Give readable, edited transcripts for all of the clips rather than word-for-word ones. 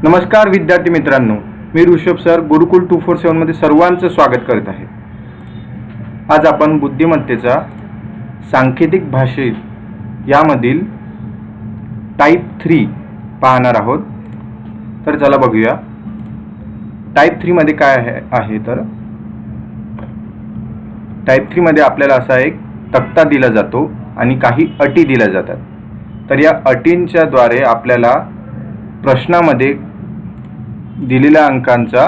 नमस्कार विद्यार्थी मित्रांनो, मी ऋषभ सर गुरुकुल 247 मध्ये सर्वांचं स्वागत करत आहे। आज आपण बुद्धिमत्तेचा सांकेतिक भाषेत यामधील टाइप 3 पाहणार आहोत। तर चला बघूया टाइप 3 मध्ये काय आहे। तर टाइप 3 मध्ये आपल्याला असा एक तक्ता दिला जातो आणि काही अटी दिल्या जातात। तर या अटींच्या द्वारे आपल्याला प्रश्नामध्ये दिलेल्या अंकांचा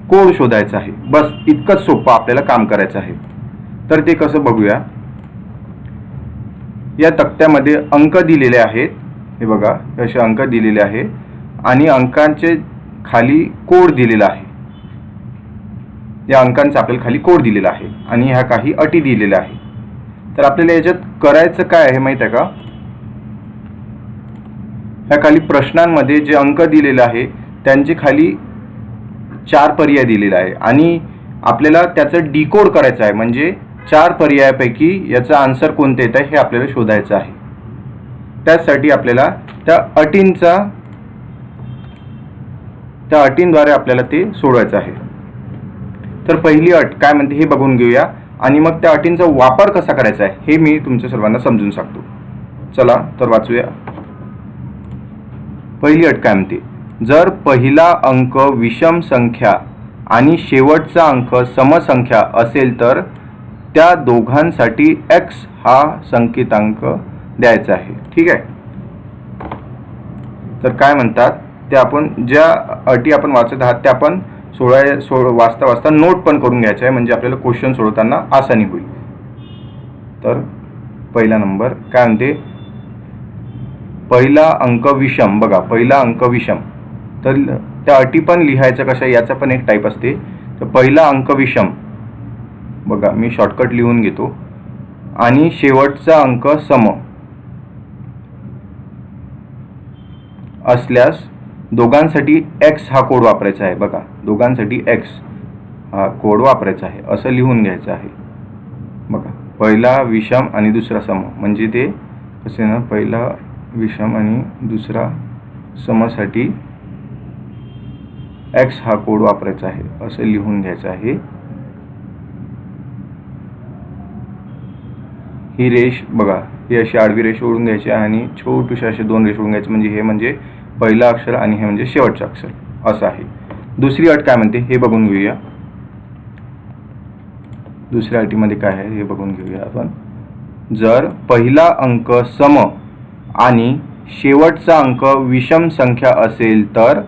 कोड शोधायचा आहे। बस इतकंच सोपं आपल्याला काम करायचं आहे। तर ते कसं बघूया। या तक्त्यामध्ये अंक दिलेले आहेत, हे बघा असे अंक दिलेले आहे आणि अंकांचे खाली कोड दिलेला आहे। या अंकांचा आपल्याला खाली कोड दिलेला आहे आणि ह्या काही अटी दिलेल्या आहे। तर आपल्याला याच्यात करायचं काय आहे माहिती आहे का? ह्या खाली प्रश्नांमध्ये जे अंक दिलेले आहे त्यांचे खाली 4 पर्याय दिलेले आहे आणि आपल्याला त्याचं डिकोड करायचं आहे। म्हणजे 4 पर्यायापैकी याचा आन्सर कोणते येत आहे हे आपल्याला शोधायचं आहे। त्यासाठी आपल्याला त्या अटींद्वारे आपल्याला ते सोडवायचं आहे। तर पहिली अट काय म्हणते हे बघून घेऊया आणि मग त्या अटींचा वापर कसा करायचा आहे हे मी तुमच्या सर्वांना समजून सांगतो। चला तर वाचूया। पहिली अट काय म्हणते, जर पहिला अंक विषम संख्या आणि शेवटचा अंक समसंख्या असेल तर त्या दोघांसाठी x हा संकेतांक द्यायचा आहे। ठीक आहे। तर काय म्हणतात ते आपण ज्या अटी आपण वाचत आहात त्या आपण वाचता नोट पण करून घ्यायचं आहे, म्हणजे आपल्याला क्वेश्चन सोडवताना आसानी होईल। तर पहिला नंबर काय म्हणते, पहिला अंक विषम। बघा पहिला अंक विषम, तर त्या अटी पण लिहायचं कशा याचा पण एक टाईप असते। तर पहिला अंक विषम, बघा मी शॉर्टकट लिहून घेतो, आणि शेवटचा अंक सम असल्यास दोघांसाठी x हा कोड वापरायचा आहे। बघा दोघांसाठी x हा कोड वापरायचा आहे असं लिहून घ्यायचं आहे। बघा पहिला विषम आणि दुसरा सम, म्हणजे ते कसे ना, पहिला विषम आणि दुसरा समसाठी x हा कोड वापरायचा आहे असं लिहून घ्यायचं आहे। ही रेष बघा, ही अशी आडवी रेष ओढून घ्यायची आणि छोटीशी अशी 2 रेष ओढून घ्यायची, म्हणजे हे म्हणजे पहिला अक्षर आणि हे म्हणजे शेवटचं अक्षर असं आहे। दुसरी अट काय म्हणते हे बघून घेऊया। दुसऱ्या अटीमध्ये काय आहे हे बघून घेऊया आपण। जर पहिला अंक सम आणि शेवटचा अंक विषम संख्या असेल तर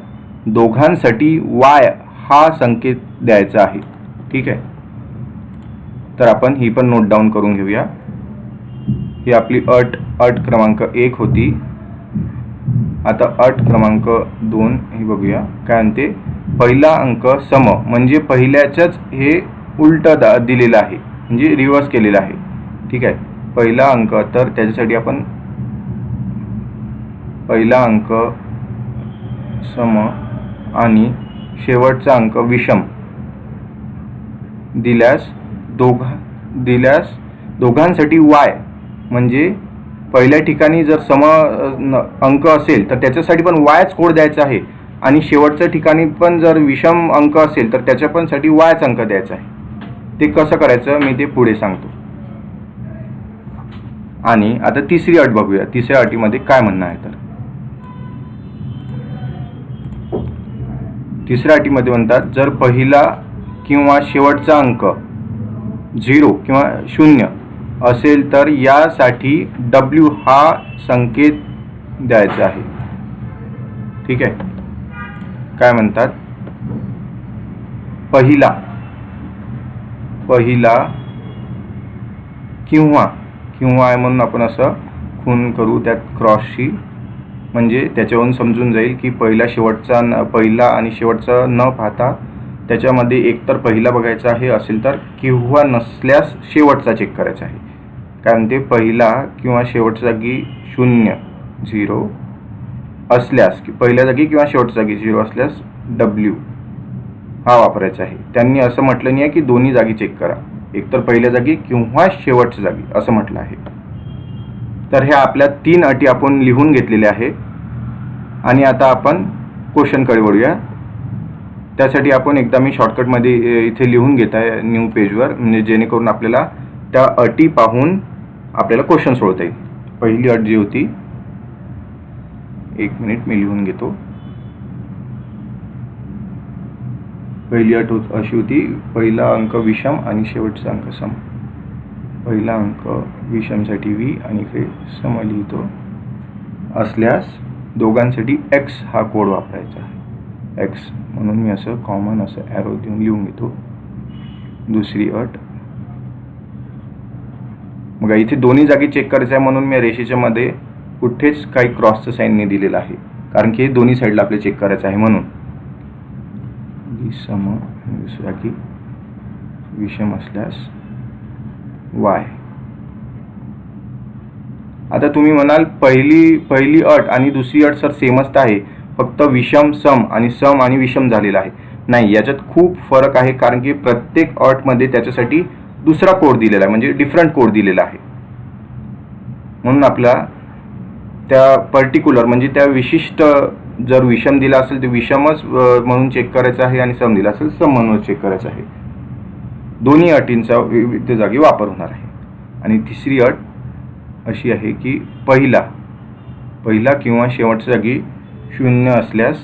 दोघांसाठी y हा संकेत द्यायचा आहे। ठीक आहे। तर आपण ही पण नोट डाऊन करून घेऊया। ही आपली अट क्रमांक 1 होती। आता अट क्रमांक 2 ही बघूया काय म्हणते, पहिला अंक सम, म्हणजे पहिल्याच्याच हे उलट दिलेलं आहे, म्हणजे रिव्हर्स केलेलं आहे। ठीक आहे। पहिला अंक, तर त्याच्यासाठी आपण पहिला अंक सम आणि शेवटचा अंक विषम दिल्यास दोघांसाठी y, म्हणजे पहिल्या ठिकाणी जर सम अंक असेल तर त्याच्यासाठी पण yच कोड द्यायचा आहे आणि शेवटच्या ठिकाणी पण जर विषम अंक असेल तर त्याच्या पण साठी yच अंक द्यायचा आहे। ते कसं करायचं मी ते पुढे सांगतो। आणि आता तिसरी अट बघूया। तिसऱ्या अटीमध्ये काय म्हणणं आहे, तर तिसऱ्या अटीमध्ये म्हणतात, जर पहिला किंवा शेवटचा अंक 0 किंवा 0 असेल तर यासाठी w हा संकेत द्यायचा आहे। ठीक आहे। काय म्हणतात, पहिला किंवा आहे म्हणून आपण असं खून करू त्यात क्रॉसशी, म्हणजे त्याच्यावरून समजून जाईल की पहिला आणि शेवटचा न पाहता त्याच्यामध्ये एकतर पहिला बघायचा आहे असेल तर, किंवा नसल्यास शेवटचा चेक करायचा आहे। काय म्हणते, पहिला किंवा शेवटच्या जागी 0 असल्यास, पहिल्या जागी किंवा शेवटच्या जागी 0 असल्यास w हा वापरायचा आहे। त्यांनी असं म्हटलं नाही आहे की दोन्ही जागी चेक करा, एकतर पहिल्या जागी किंवा शेवटच्या जागी असं म्हटलं आहे। तर ह्या आपल्या 3 अटी आपण लिहून घेतलेल्या आहेत आणि आता आपण क्वेश्चनकडे वळूया. त्यासाठी आपण एकदा मी शॉर्टकटमध्ये इथे लिहून घेत आहे न्यू पेजवर, म्हणजे जेणेकरून आपल्याला त्या अटी पाहून आपल्याला क्वेश्चन सोडवता येईल. पहिली अट जी होती, 1 मिनिट मी लिहून घेतो. पहिली अट अशी होती, पहिला अंक विषम आणि शेवटचा अंक सम. पहिला अंक विषमसाठी v आणि इकडे सम लिहितो असल्यास दोघांसाठी x हा कोड वापरायचा आहे. x म्हणून मी असं कॉमन असं ॲरो देऊन लिहून घेतो. दुसरी अट, मग इथे दोन्ही जागी चेक करायचं आहे म्हणून मी रेषेच्या मध्ये कुठेच काही क्रॉसचं साईन नाही दिलेलं आहे, कारण की हे दोन्ही साईडला आपल्याला चेक करायचं आहे म्हणून. सम दुसऱ्या की विषम असल्यास y. आता तुम्ही म्हणाल पहिली अट आणि दुसरी अट सर सेमच आहे, फक्त विषम सम आणि विषम झालेला आहे. नाही, याच्यात खूप फरक आहे, कारण की प्रत्येक अटमध्ये त्याच्यासाठी दुसरा कोड दिलेला आहे, म्हणजे डिफरंट कोड दिलेला आहे. म्हणून आपला त्या पर्टिक्युलर म्हणजे त्या विशिष्ट, जर विषम दिला असेल तर विषमच म्हणून चेक करायचं आहे आणि सम दिला असेल सम म्हणून चेक करायचं आहे. दोन्ही अटींचा विविध जागी वापर होणार आहे. आणि तिसरी अट अशी आहे की पहिला किंवा शेवटच्या जागी 0 असल्यास,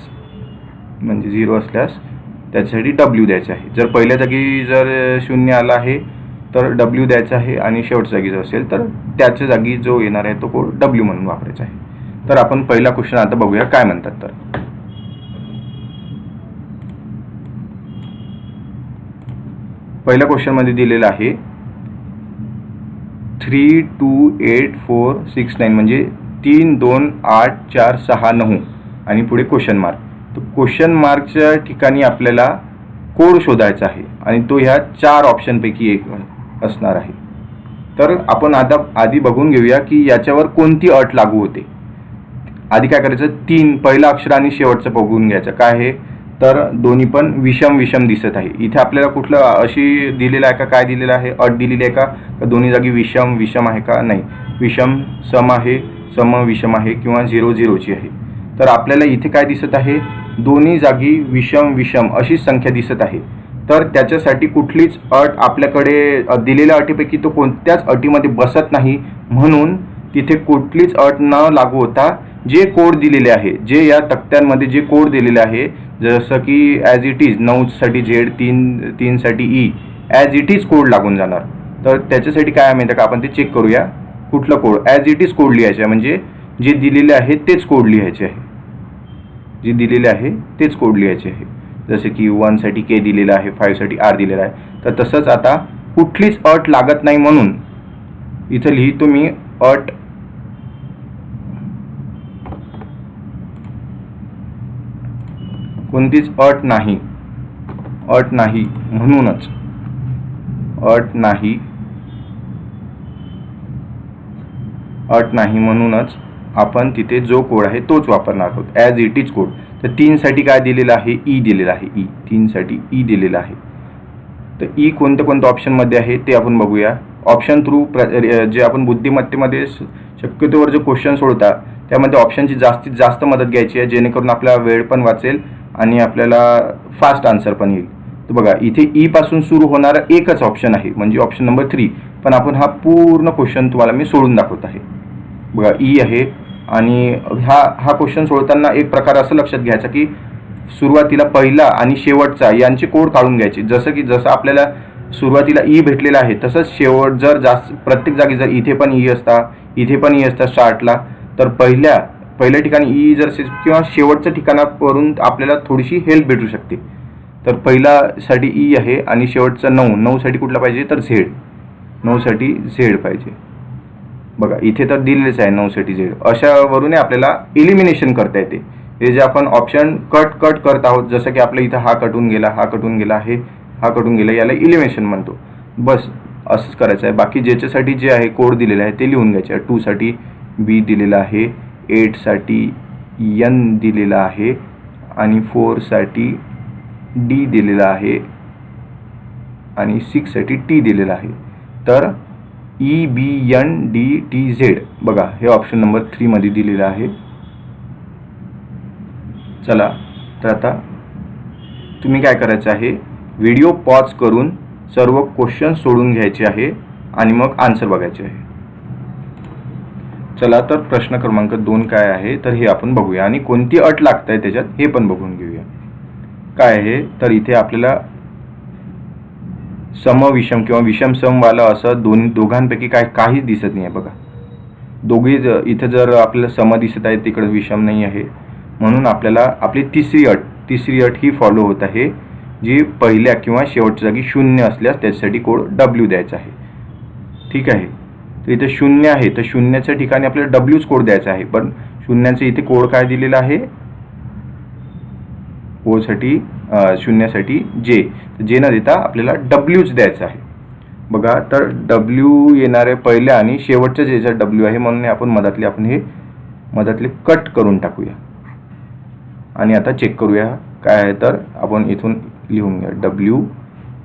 म्हणजे 0 असल्यास त्याच्यासाठी w द्यायचं आहे. जर पहिल्या जागी जर 0 आला आहे तर w द्यायचा आहे, आणि शेवटच्या जागी जर असेल तर त्याच्या जागी जो येणार आहे तो कोड w म्हणून वापरायचा आहे. तर आपण पहिला क्वेश्चन आता बघूया काय म्हणतात. तर पहिल्या क्वेश्चन मध्ये दिलेलं आहे 3 2 8 4 6 9, म्हणजे 3 2 8 4 6 9 आणि पुढे क्वेश्चन मार्क. तर क्वेश्चन मार्कच्या ठिकाणी आपल्याला कोड शोधायचा आहे आणि तो ह्या 4 ऑप्शनपैकी एक असणार आहे. तर आपण आता आधी बघून घेऊया की याच्यावर कोणती अट लागू होते. आधी काय करायचं, पहिला अक्षर आणि शेवटचं बघून घ्यायचं. काय आहे तर दोन्ही पण विषम दिसत आहे. इथे आपल्याला कुठलं अशी दिलेलं आहे का, काय दिलेलं आहे, अट दिलेली आहे का दोन्ही जागी विषम आहे का, नाही, विषम सम आहे, सम विषम आहे, किंवा 0 0 ची आहे. तर आपल्याला इथे काय दिसत आहे, दोन्ही जागी विषम अशी संख्या दिसत आहे. तर त्याच्यासाठी कुठलीच अट आपल्याकडे दिलेल्या अटीपैकी तो कोणत्याच अटीमध्ये बसत नाही, म्हणून तिथे कुठलीच अट न लागू होता जे कोड दिलेले आहे, जे या तक्त्यांमध्ये जे कोड दिलेले आहे, जसं की ॲज इट इज 9 साठी Z, 3 साठी E, as it is code लागून जाणार. तर त्याच्यासाठी काय माहिती का, आपण ते चेक करूया. कुठलं code, as it is code लिहायचे आहे, म्हणजे जे दिलेले आहे तेच कोड लिहायचे आहे, जे दिलेले आहे तेच कोड लिहायचे आहे. जसे की 1 साठी K दिलेला आहे, 5 साठी R दिलेला आहे. तर तसंच आता कुठलीच अट लागत नाही म्हणून इथं लिहितो मी अट कोणतीच अट नाही म्हणूनच आपण तिथे जो कोड आहे तोच वापरणार आहोत, ॲज इट इज कोड. तर 3 साठी काय दिलेलं आहे, ई दिलेला आहे, 3 साठी ई दिलेला आहे. तर ई कोणत्या ऑप्शनमध्ये आहे ते आपण बघूया. ऑप्शन थ्रू जे आपण बुद्धिमत्तेमध्ये शक्यतोवर जो क्वेश्चन सोडतात त्यामध्ये ऑप्शनची जास्तीत जास्त मदत घ्यायची आहे, जेणेकरून आपला वेळ पण वाचेल आणि आपल्याला फास्ट आन्सर पण येईल. तर बघा इथे ई पासून सुरू होणारा एकच ऑप्शन आहे, म्हणजे ऑप्शन नंबर 3. पण आपण हा पूर्ण क्वेश्चन तुम्हाला मी सोडून दाखवत आहे. बघा ई आहे, आणि हा क्वेश्चन सोडताना एक प्रकार असं लक्षात घ्यायचा की सुरुवातीला पहिला आणि शेवटचा यांचे कोड काढून घ्यायचे. जसं आपल्याला सुरुवातीला ई भेटलेला आहे तसंच शेवट जर जास्त प्रत्येक जागी जर इथे पण ई असता स्टार्टला, तर पहिल्या ठिकाणी ई जर किंवा शेवटच्या ठिकाणावरून आपल्याला थोडीशी हेल्प भेटू शकते. तर पहिला साठी ई आहे आणि शेवटचा 9 साठी कुठला पाहिजे तर Z, 9 साठी Z पाहिजे. बघा इथे तर दिलेलेच आहे 9 साठी Z. अशावरून आपल्याला एलिमिनेशन करता येते. हे जे आपण ऑप्शन कट करत आहोत, जसं की आपल्या इथं हा कटून गेला आहे, हा कटून गेला, याला एलिमिनेशन म्हणतो. बस असंच करायचं आहे. बाकी ज्याच्यासाठी जे आहे कोड दिलेला आहे ते लिहून घ्यायचे. 2 साठी B दिलेला आहे, 8 साठी N दिलेला आहे, आणि 4 साठी D दिलेला आहे, आणि 6 साठी T दिलेला आहे. तर EBNDTZ बघा हे ऑप्शन नंबर 3 मध्ये दिलेलं आहे. चला तर आता तुम्ही काय करायचं आहे, व्हिडिओ पॉज करून सर्व क्वेश्चन सोडून घ्यायचे आहे आणि मग आन्सर बघायचे आहे. चला तर प्रश्न क्रमांक 2 काय आहे तर हे आपण बघूया आणि कोणती अट लागत आहे त्याच्यात हे पण बघून घेऊया. काय आहे तर इथे आपल्याला सम विषम किंवा विषम समवाला असं दोघांपैकी काहीच दिसत नाही आहे. बघा दोघे इथे जर आपल्याला सम दिसत आहे तिकडे विषम नाही आहे, म्हणून आपल्याला आपली तिसरी अट ही फॉलो होत आहे, जी पहिल्या किंवा शेवटच्या जागी 0 असल्यास त्याच्यासाठी कोड W द्यायचा आहे. ठीक आहे, तर इथे 0 आहे तर 0च्या ठिकाणी आपल्याला Wच कोड द्यायचा आहे, पण 0चे इथे कोड काय दिलेला आहे, ओसाठी 0साठी J, जे न देता आपल्याला Wच द्यायचा आहे. बघा तर W येणारे पहिल्या आणि शेवटच्या जेचा W आहे, म्हणून आपण मधातले कट करून टाकूया आणि आता चेक करूया काय आहे. तर आपण इथून लिहून घ्या W,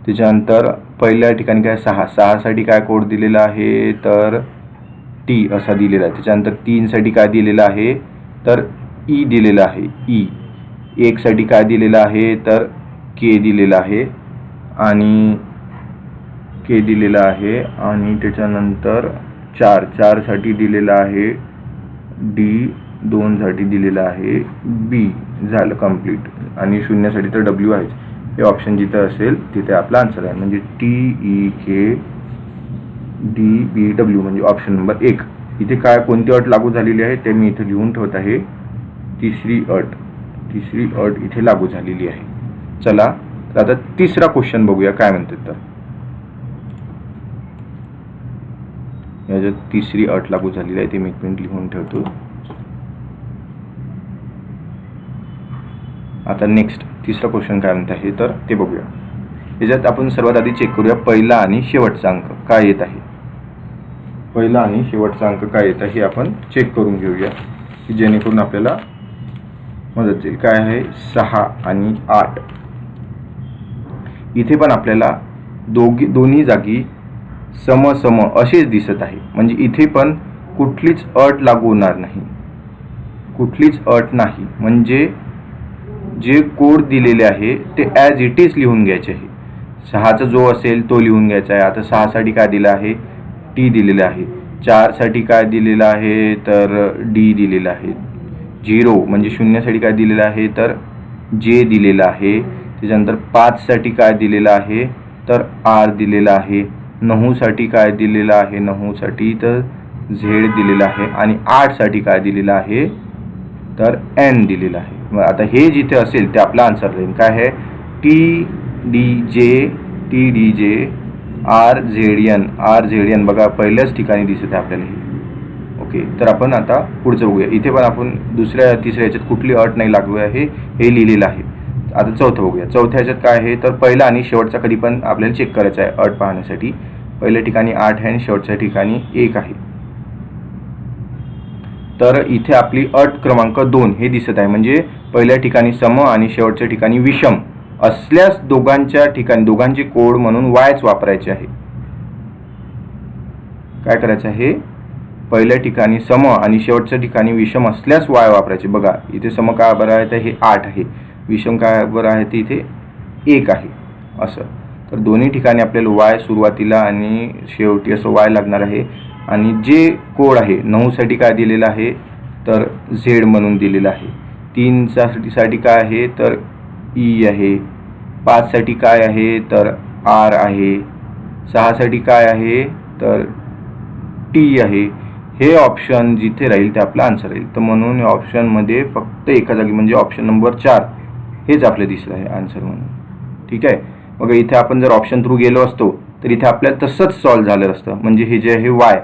त्याच्यानंतर पहिल्या ठिकाणी काय 6 साठी काय कोड दिलेला आहे तर T असा दिलेला आहे. त्याच्यानंतर 3 साठी काय दिलेला आहे तर E दिलेला आहे, E. 1 साठी काय दिलेला आहे तर K दिलेला आहे आणि K दिलेला आहे आणि त्याच्यानंतर 4 साठी दिलेला आहे D, 2 साठी दिलेला आहे B. झालं कंप्लीट. आणि 0 साठी तर W आहे. हे ऑप्शन जिथे असेल तिथे आपला आन्सर आहे, म्हणजे TEKDBW म्हणजे ऑप्शन नंबर 1. इथे काय कोणती अट लागू झालेली आहे ते मी इथे लिहून ठेवत आहे. तिसरी अट इथे लागू झालेली आहे. चला तर आता तिसरा क्वेश्चन बघूया काय म्हणतात. तर याच्यात तिसरी अट लागू झालेली आहे ते मी एक मिनिट लिहून ठेवतो. आता नेक्स्ट तिसरा क्वेश्चन काय म्हणत आहे तर ते बघूया. याच्यात आपण सर्वात आधी चेक करूया पहिला आणि शेवटचा अंक काय येत आहे. पहिला आणि शेवटचा अंक काय येत आहे हे आपण चेक करून घेऊया, की जेणेकरून आपल्याला मदत होईल. काय आहे 6 आणि 8. इथे पण आपल्याला दोन्ही जागी सम असेच दिसत आहे, म्हणजे इथे पण कुठलीच अट लागू होणार नाही, म्हणजे जे कोड दिलेले आहे ते ॲज इट इज लिहून घ्यायचे आहे. 6चा जो असेल तो लिहून घ्यायचा आहे. आता 6 साठी काय दिलं आहे T दिलेलं आहे. 4 साठी काय दिलेलं आहे तर D दिलेलं आहे. 0 म्हणजे 0 साठी काय दिलेलं आहे तर J दिलेलं आहे. त्याच्यानंतर 5 साठी काय दिलेलं आहे तर R दिलेलं आहे. 9 साठी काय दिलेलं आहे, 9 साठी तर Z दिलेलं आहे. आणि 8 साठी काय दिलेलं आहे तर N दिलेलं आहे. मग आता हे जिथे असेल ते आपला आन्सर राहील. काय आहे TDJ RZN बघा पहिल्याच ठिकाणी दिसत आहे आपल्याला हे. ओके, तर आपण आता पुढचं बघूया. इथे पण आपण दुसऱ्या तिसऱ्या ह्याच्यात कुठली अट नाही लागू आहे हे लिहिलेलं आहे. आता चौथं बघूया. चौथ्या ह्याच्यात काय आहे तर पहिला आणि शेवटचा कधी पण आपल्याला चेक करायचा आहे अट पाहण्यासाठी. पहिल्या ठिकाणी 8 आहे आणि शेवटच्या ठिकाणी 1 आहे. तर इथे आपली अट क्रमांक 2 हे दिसत आहे, म्हणजे पहिल्या ठिकाणी सम आणि शेवटच्या ठिकाणी विषम असल्यास दोघांचे कोड म्हणून Yच वापरायचे आहे. काय करायचं आहे, पहिल्या ठिकाणी सम आणि शेवटच्या ठिकाणी विषम असल्यास Y वापरायचे. बघा इथे सम काय बरं आहे तर हे 8 आहे, विषम काय बरं आहे ते इथे 1 आहे असं. तर दोन्ही ठिकाणी आपल्याला Y सुरुवातीला आणि शेवटी असं Y लागणार आहे. आणि जे कोड आहे 9 साठी काय दिलेलं आहे तर Z म्हणून दिलेलं आहे. 3 साठी काय आहे तर E आहे. 5 साठी काय आहे तर R आहे. 6 साठी काय आहे तर T आहे. हे ऑप्शन जिथे राहील ते आपला आन्सर राहील. तर म्हणून या ऑप्शनमध्ये फक्त एका जागी म्हणजे ऑप्शन नंबर 4 हेच आपल्याला दिसलं आहे आन्सर म्हणून. ठीक आहे, मग इथे आपण जर ऑप्शन थ्रू गेलो असतो तर इथे आपल्याला तसंच सॉल्व्ह झालं असतं. म्हणजे हे जे आहे Y,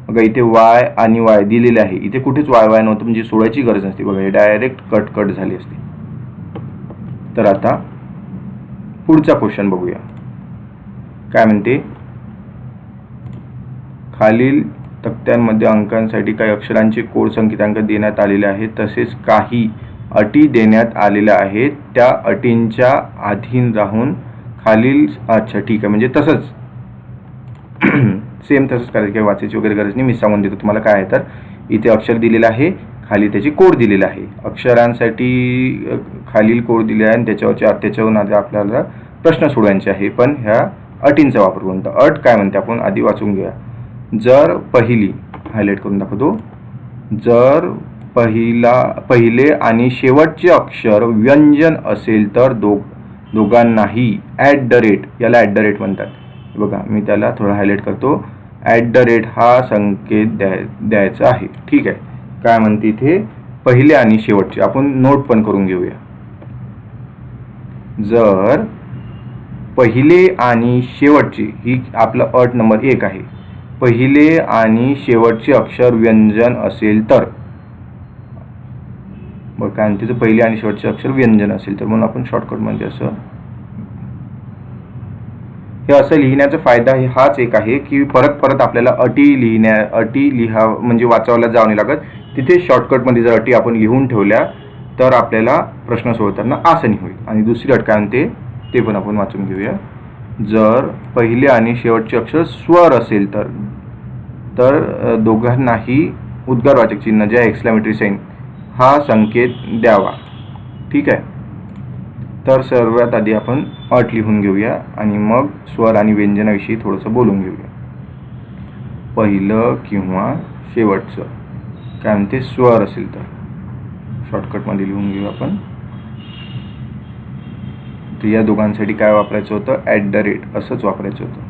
बघा इथे Y आणि Y दिलेले आहे, इथे कुठेच Y नव्हतं, म्हणजे सोडायची गरज नसते. बघा हे डायरेक्ट कट झाली असते. तर आता पुढचा क्वेश्चन बघूया काय म्हणते. खालील तक्त्यांमध्ये अंकांसाठी काही अक्षरांचे कोड संकेतांक देण्यात आलेले आहेत, तसेच काही अटी देण्यात आलेल्या आहेत. त्या अटींच्या अधीन राहून खालील अच्छा ठीक आहे, म्हणजे तसंच सेम तसंच करायचं, काही वाचायची वगैरे गरज नाही. मी सांगून देतो तुम्हाला काय आहे. तर इथे अक्षर दिलेलं आहे, खाली त्याची कोड दिलेला आहे. अक्षरांसाठी खालील कोड दिले आहे आणि त्याच्यावरून आधी आपल्याला प्रश्न सोडवायचे आहे, पण ह्या अटींचा वापर करून. तर अट काय म्हणते आपण आधी वाचून घेऊया. जर पहिली, हायलाइट करून दाखवतो, जर पहिले आणि शेवटचे अक्षर व्यंजन असेल तर दोघांनाही @ याला @ म्हणतात. बघा मी त्याला थोडं हायलाइट करतो. @ हा संकेत द्यायचा आहे. ठीक आहे. काय म्हणते इथे, पहिले आणि शेवटचे. आपण नोट पण करून घेऊया. जर पहिले आणि शेवटचे, ही आपलं अट नंबर 1 आहे. पहिले आणि शेवटचे अक्षर व्यंजन असेल तर, बघा काय म्हणते, पहिले आणि शेवटचे अक्षर व्यंजन असेल तर, म्हणून आपण शॉर्टकटमध्ये असं हे असं लिहिण्याचा फायदा हाच एक आहे की परत आपल्याला अटी लिहा म्हणजे वाचायला जावं नाही लागत. तिथे शॉर्टकटमध्ये जर अटी आपण लिहून ठेवल्या तर आपल्याला प्रश्न सोडवताना आसानी होईल. आणि दुसरी अट काय म्हणते ते पण आपण वाचून घेऊया. जर पहिले आणि शेवटचे अक्षर स्वर असेल तर दोघांनाही उद्गारवाचक चिन्ह, जे एक्सक्लेमेटरी साइन, हा संकेत द्यावा. ठीक आहे. तर सर्वात आधी आपण अट लिहून घेऊया आणि मग स्वर आणि व्यंजनाविषयी थोडंसं बोलून घेऊया. पहिलं किंवा शेवटचं काय म्हणते, स्वर असेल तर शॉर्टकटमध्ये लिहून घेऊ आपण. तर या दोघांसाठी काय वापरायचं होतं, @ असंच वापरायचं होतं.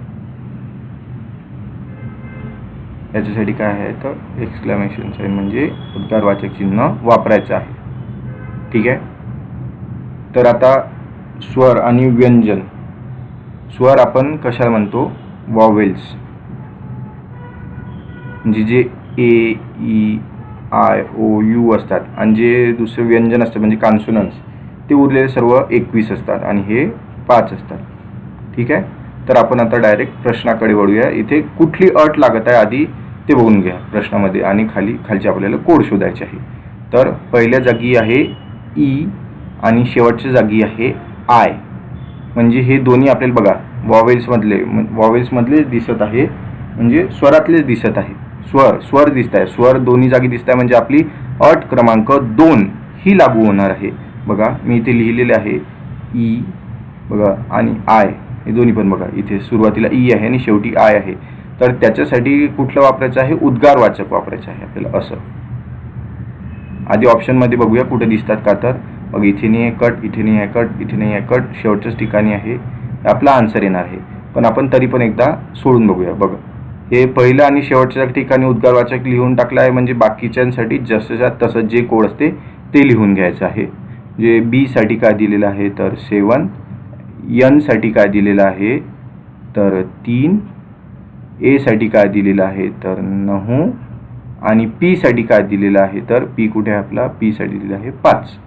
याच्यासाठी काय आहे तर एक्सक्लेमेशन साइन म्हणजे उद्गारवाचक चिन्ह वापरायचं आहे. ठीक आहे. तर आता स्वर आणि व्यंजन. स्वर आपण कशाला म्हणतो, वॉवेल्स, म्हणजे जे ए, ई, आय, ओ, यू असतात आणि जे दुसरे व्यंजन असतात म्हणजे कॉन्सोनन्ट्स, ते उरलेले सर्व 21 असतात आणि हे 5 असतात. ठीक आहे. तर आपण आता डायरेक्ट प्रश्नाकडे वळूया. इथे कुठली अट लागत आहे आधी ते बघून घ्या प्रश्नामध्ये, आणि खालची आपल्याला कोड शोधायचे आहे. तर पहिल्या जागी आहे ई आणि शेवटच्या जागी आहे आय. म्हणजे हे दोन्ही आपल्याला बघा वॉवेल्समधले दिसत आहे, म्हणजे स्वरातलेच दिसत आहे. स्वर दिसत आहे, स्वर दोन्ही जागी दिसत आहे, म्हणजे आपली अट क्रमांक 2 ही लागू होणार आहे. बघा मी इथे लिहिलेले आहे ई, बघा, आणि आय, हे दोन्ही पण बघा इथे सुरुवातीला ई आहे आणि शेवटी आय आहे. तर त्याच्यासाठी कुठलं वापरायचं आहे, उद्गारवाचक वापरायचं आहे आपल्याला. असं आधी ऑप्शनमध्ये बघूया कुठे दिसतात का. तर मग इथे नाही आहे कट, इथे नाही आहे कट, इथे नाही आहे कट, शेवटच्याच ठिकाणी आहे. आपला आन्सर येणार आहे. पण आपण तरी पण एकदा सोडून बघूया. बघा हे पहिलं आणि शेवटच्या ठिकाणी उद्गारवाचक लिहून टाकलं आहे, म्हणजे बाकीच्यांसाठी जसंच्या तसं जे कोड असते ते लिहून घ्यायचं आहे. जे बी साठी काय दिलेलं आहे तर 7, एन साठी काय दिलेलं आहे तर 3, ए साठी काय दिलेलं आहे तर 9, आणि पी साठी काय दिलेलं आहे तर पी कुठे आहे आपला, पी साठी दिलेलं आहे 5.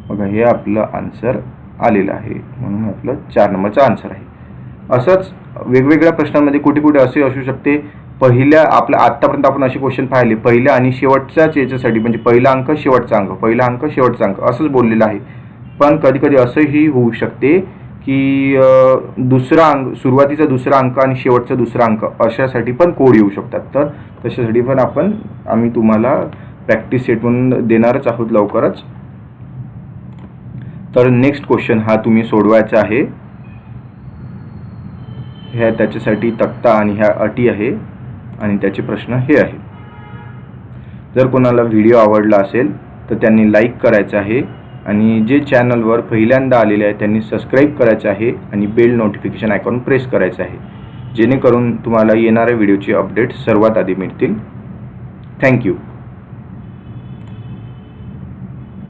बघा हे आपलं आन्सर आलेलं आहे, म्हणून आपलं 4 नंबरचा आन्सर आहे. असंच वेगवेगळ्या प्रश्नांमध्ये कुठे कुठे असे असू शकते. पहिल्या आपल्या आत्तापर्यंत आपण असे क्वेश्चन पाहिले, पहिल्या आणि शेवटच्याच याच्यासाठी, म्हणजे पहिला अंक शेवटचा अंक, पहिला अंक शेवटचा अंक असंच बोललेलं आहे. पण कधी कधी असंही होऊ शकते की दुसरा अंक, सुरुवातीचा दुसरा अंक आणि शेवटचा दुसरा अंक अशासाठी पण कोड येऊ शकतात. तर तशासाठी पण आम्ही तुम्हाला प्रॅक्टिस सेट म्हणून देणारच आहोत लवकरच. तर नेक्स्ट क्वेश्चन हा तुम्ही सोडवायचा आहे. ह्या त्याच्यासाठी तक्ता आणि ह्या अटी आहे आणि त्याचे प्रश्न हे आहे. जर कोणाला व्हिडिओ आवडला असेल तर त्यांनी लाईक करायचं आहे, आणि जे चॅनलवर पहिल्यांदा आलेले आहे त्यांनी सबस्क्राईब करायचं आहे आणि बेल नोटिफिकेशन आयकॉन प्रेस करायचं आहे, जेणेकरून तुम्हाला येणाऱ्या व्हिडिओची अपडेट सर्वात आधी मिळतील. थँक्यू.